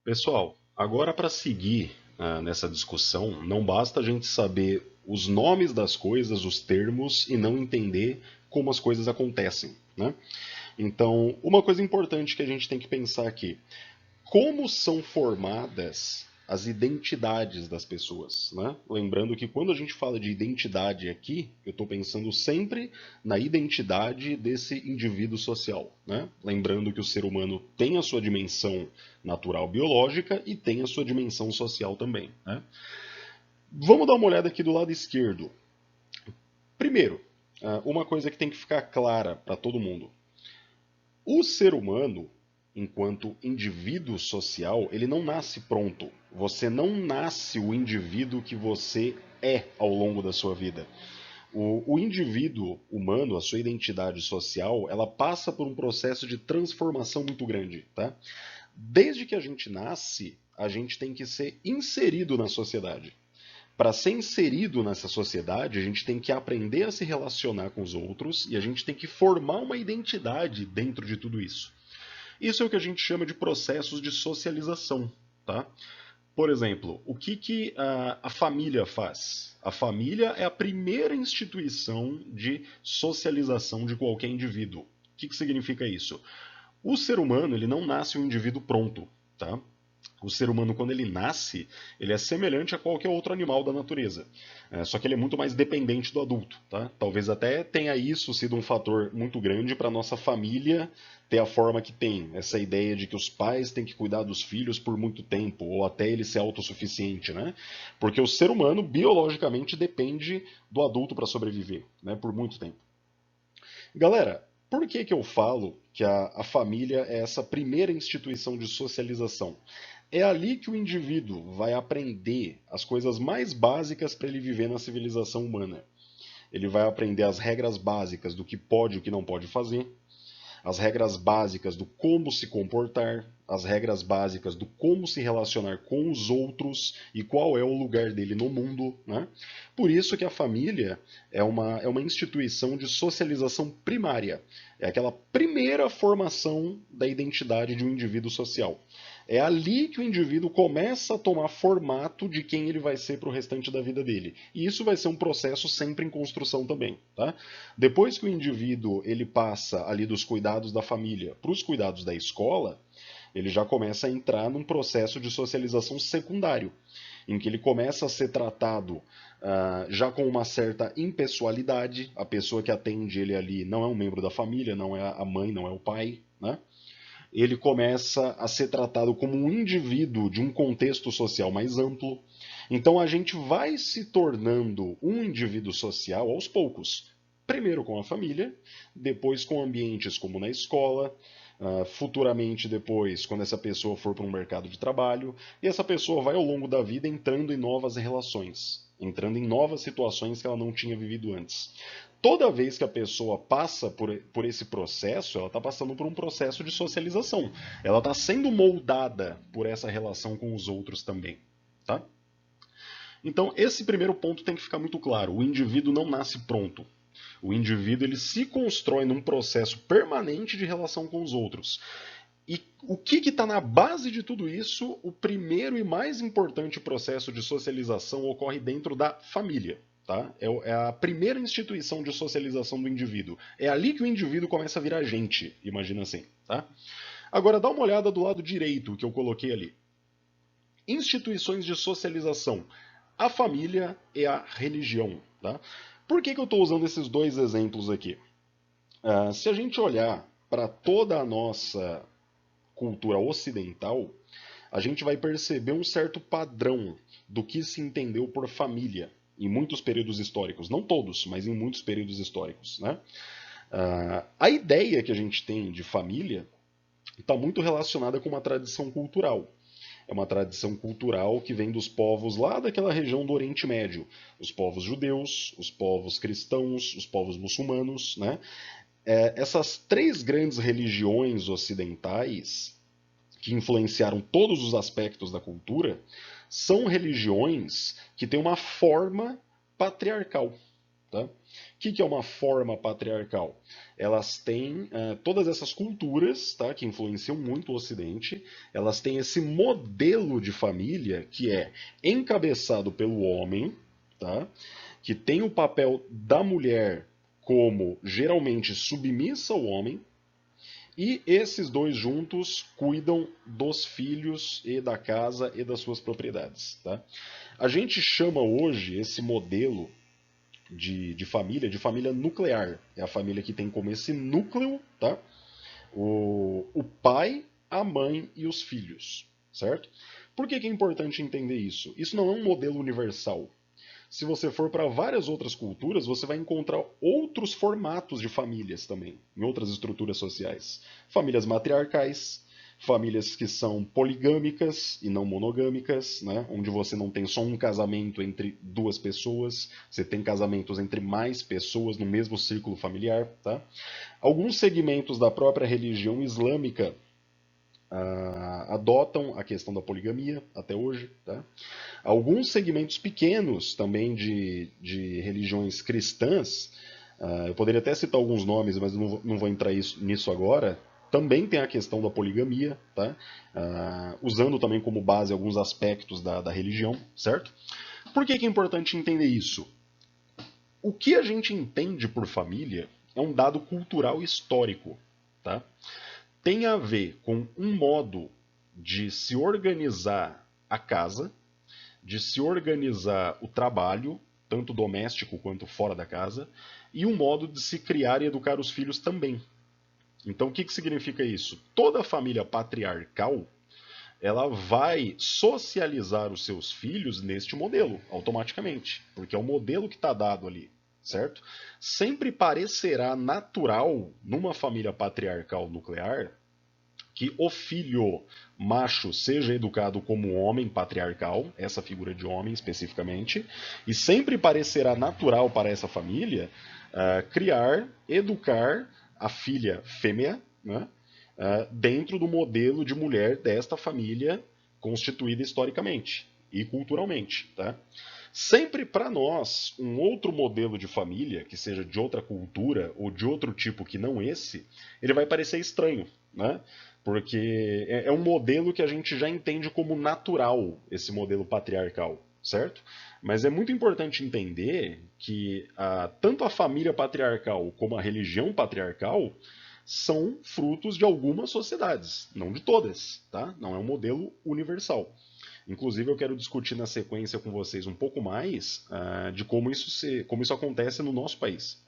Pessoal, agora para seguir nessa discussão, não basta a gente saber os nomes das coisas, os termos, e não entender como as coisas acontecem, né? Então, uma coisa importante que a gente tem que pensar aqui: como são formadas as identidades das pessoas, né? Lembrando que quando a gente fala de identidade aqui, eu estou pensando sempre na identidade desse indivíduo social, né? Lembrando que o ser humano tem a sua dimensão natural biológica e tem a sua dimensão social também, né? Vamos dar uma olhada aqui do lado esquerdo. Primeiro, uma coisa que tem que ficar clara para todo mundo: o ser humano, enquanto indivíduo social, ele não nasce pronto. Você não nasce o indivíduo que você é ao longo da sua vida. O indivíduo humano, a sua identidade social, ela passa por um processo de transformação muito grande, tá? Desde que a gente nasce, a gente tem que ser inserido na sociedade. Para ser inserido nessa sociedade, a gente tem que aprender a se relacionar com os outros e a gente tem que formar uma identidade dentro de tudo isso. Isso é o que a gente chama de processos de socialização, tá? Por exemplo, o que a família faz? A família é a primeira instituição de socialização de qualquer indivíduo. O que significa isso? O ser humano, ele não nasce um indivíduo pronto, tá? O ser humano, quando ele nasce, ele é semelhante a qualquer outro animal da natureza. Só que ele é muito mais dependente do adulto. Tá? Talvez até tenha isso sido um fator muito grande para a nossa família ter a forma que tem. Essa ideia de que os pais têm que cuidar dos filhos por muito tempo, ou até ele ser autossuficiente. Né? Porque o ser humano, biologicamente, depende do adulto para sobreviver, né? Por muito tempo. Galera, por que eu falo que a família é essa primeira instituição de socialização? É ali que o indivíduo vai aprender as coisas mais básicas para ele viver na civilização humana. Ele vai aprender as regras básicas do que pode e o que não pode fazer, as regras básicas do como se comportar, as regras básicas do como se relacionar com os outros e qual é o lugar dele no mundo. Né? Por isso que a família é uma instituição de socialização primária. É aquela primeira formação da identidade de um indivíduo social. É ali que o indivíduo começa a tomar formato de quem ele vai ser para o restante da vida dele. E isso vai ser um processo sempre em construção também. Tá? Depois que o indivíduo ele passa ali dos cuidados da família para os cuidados da escola, ele já começa a entrar num processo de socialização secundário, em que ele começa a ser tratado já com uma certa impessoalidade. A pessoa que atende ele ali não é um membro da família, não é a mãe, não é o pai, né? Ele começa a ser tratado como um indivíduo de um contexto social mais amplo. Então a gente vai se tornando um indivíduo social aos poucos. Primeiro com a família, depois com ambientes como na escola, futuramente depois quando essa pessoa for para um mercado de trabalho, e essa pessoa vai ao longo da vida entrando em novas relações, entrando em novas situações que ela não tinha vivido antes. Toda vez que a pessoa passa por esse processo, ela está passando por um processo de socialização. Ela está sendo moldada por essa relação com os outros também. Tá? Então, esse primeiro ponto tem que ficar muito claro. O indivíduo não nasce pronto. O indivíduo ele se constrói num processo permanente de relação com os outros. E o que está na base de tudo isso? O primeiro e mais importante processo de socialização ocorre dentro da família. Tá? É a primeira instituição de socialização do indivíduo. É ali que o indivíduo começa a virar gente, imagina assim. Tá? Agora dá uma olhada do lado direito que eu coloquei ali. Instituições de socialização. A família e a religião. Tá? Por que eu estou usando esses dois exemplos aqui? Se a gente olhar para toda a nossa cultura ocidental, a gente vai perceber um certo padrão do que se entendeu por família em muitos períodos históricos. Não todos, mas em muitos períodos históricos. Né? A ideia que a gente tem de família está muito relacionada com uma tradição cultural. É uma tradição cultural que vem dos povos lá daquela região do Oriente Médio. Os povos judeus, os povos cristãos, os povos muçulmanos. Né? Essas três grandes religiões ocidentais que influenciaram todos os aspectos da cultura, são religiões que têm uma forma patriarcal. Tá? O que é uma forma patriarcal? Elas têm todas essas culturas, tá, que influenciam muito o Ocidente, elas têm esse modelo de família que é encabeçado pelo homem, tá, que tem o papel da mulher como geralmente submissa ao homem, e esses dois juntos cuidam dos filhos e da casa e das suas propriedades. Tá? A gente chama hoje esse modelo de família nuclear. É a família que tem como esse núcleo, tá? O pai, a mãe e os filhos, certo? Por que é importante entender isso? Isso não é um modelo universal. Se você for para várias outras culturas, você vai encontrar outros formatos de famílias também, em outras estruturas sociais. Famílias matriarcais, famílias que são poligâmicas e não monogâmicas, né? Onde você não tem só um casamento entre duas pessoas, você tem casamentos entre mais pessoas no mesmo círculo familiar. Tá? Alguns segmentos da própria religião islâmica adotam a questão da poligamia até hoje. Tá? Alguns segmentos pequenos também de religiões cristãs, eu poderia até citar alguns nomes, mas não vou entrar nisso agora, também tem a questão da poligamia, tá? Usando também como base alguns aspectos da religião, certo? Por que é importante entender isso? O que a gente entende por família é um dado cultural e histórico, tá? Tem a ver com um modo de se organizar a casa, de se organizar o trabalho, tanto doméstico quanto fora da casa, e um modo de se criar e educar os filhos também. Então, o que significa isso? Toda família patriarcal ela vai socializar os seus filhos neste modelo, automaticamente, porque é o modelo que está dado ali, certo? Sempre parecerá natural, numa família patriarcal nuclear, que o filho macho seja educado como homem patriarcal, essa figura de homem especificamente, e sempre parecerá natural para essa família criar, educar a filha fêmea, né, dentro do modelo de mulher desta família constituída historicamente e culturalmente. Tá? Sempre para nós, um outro modelo de família, que seja de outra cultura ou de outro tipo que não esse, ele vai parecer estranho, né? Porque é um modelo que a gente já entende como natural, esse modelo patriarcal, certo? Mas é muito importante entender que tanto a família patriarcal como a religião patriarcal são frutos de algumas sociedades, não de todas, tá? Não é um modelo universal. Inclusive, eu quero discutir na sequência com vocês um pouco mais de como isso acontece no nosso país.